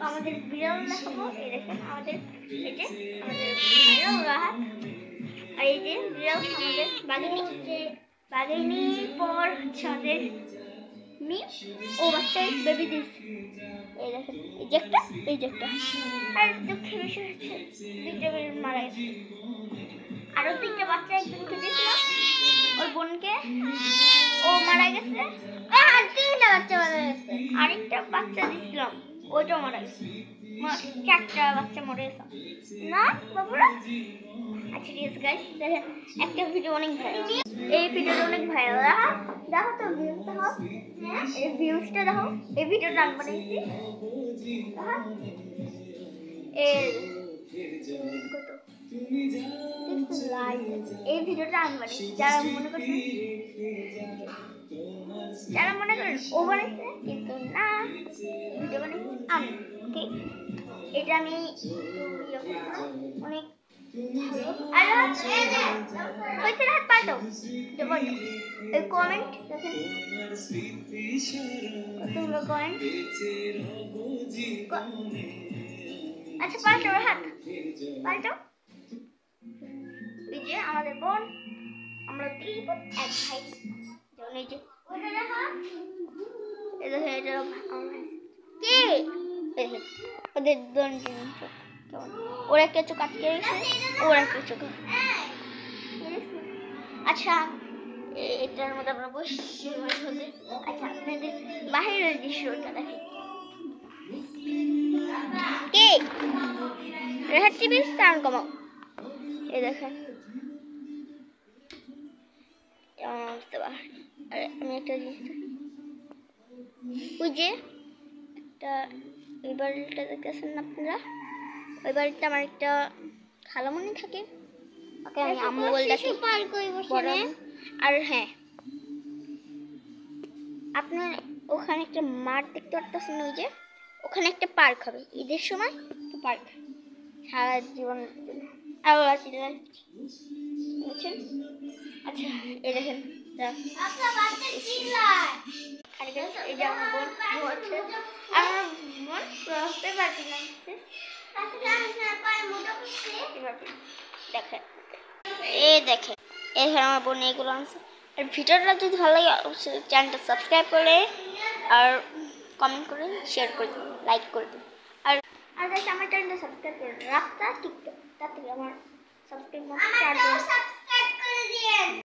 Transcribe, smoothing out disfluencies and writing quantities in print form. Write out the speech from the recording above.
আমাদের বিড়াল দেখাবো। এই দেখেন আমাদের এই যে আমাদের ভাইরাল রাহাত, আর এই যে বিড়াল আমাদের বাঘিনী, বাঘিনী পর হচ্ছে আমাদের মিম, ও বাচ্চা বেবি দিচ্ছে। এই দেখেন এই যে একটা, এই যে একটা। আর দুঃখের বিষয় হচ্ছে দুইটা বেবি মারা গেছে। আরো দুইটা বাচ্চা একজনকে দিয়েছিলাম ওর বোনকে, ও মারা গেছে। আর তিনটা বাচ্চা মারা গেছে। আরেকটা বাচ্চা দিয়েছিলাম ওইটাও মারা গেছে। চারটা বাচ্চা মরে গেছে না বাবুরা। আচ্ছা ঠিক আছে গাইস, দেখেন একটা ভিডিও অনেক ভাইরাল, এই ভিডিওটা অনেক ভাইরাল। দেখো তো ভিউজটা, হ্যাঁ এই ভিউজটা দেখো, এই ভিডিওটা আমি বানাইছি। এর কত লাইক, এই ভিডিওটা আমি বানাইছি। যারা মনে করেন ও বানাইছে, কিন্তু না, ভিডিও বানাইছি আমি। ওকে, এটা আমি অনেক কমেন্ট দেখেন, কতগুলো কমেন্ট। আচ্ছা পাল্টো হাত, পাল্টো। এই যে আমাদের বোন, আমরা দুই বোন এক ভাই। যেমন এই যে এটা কে ওদের দুজন কেমন, ওর একটা চোখ আটকে গেছে, ওর একটা চোখ। আচ্ছা এটার মধ্যে আমরা বসে হতে। আচ্ছা আপনাদের বাহিরের দৃশ্যটা দেখেন। কে রেহাত টিভি সাউন্ড কমাও। এই দেখেন আমি একটা জিনিস, ওই যে একটা এই বাড়িটা দেখতেছেন না আপনারা, ওই বাড়িটা আমার একটা খালামণি থাকে, ওকে আমি আম্মু বলে ডাকি। আর হ্যাঁ আপনার ওখানে একটা মাঠ দেখতে পাচ্ছেন, ওই যে ওখানে একটা পার্ক হবে ঈদের সময়, পার্ক সারা জীবন বুঝছেন। আচ্ছা এই দেখেন এই যে আমার বোন হচ্ছে, আমার বোন পেপার কিনছে দেখেন, এই দেখেন এখানে আমার বোন এইগুলো আনছে। আর ভিডিওটা যদি ভালো লাগে অবশ্যই চ্যানেলটা সাবস্ক্রাইব করে আর কমেন্ট করে শেয়ার করে দিন, লাইক করে দিন। আর আমার চ্যানেলটা সাবস্ক্রাইব করে রাস্তা টিকটক, তার থেকে আমার সাবস্ক্রাইব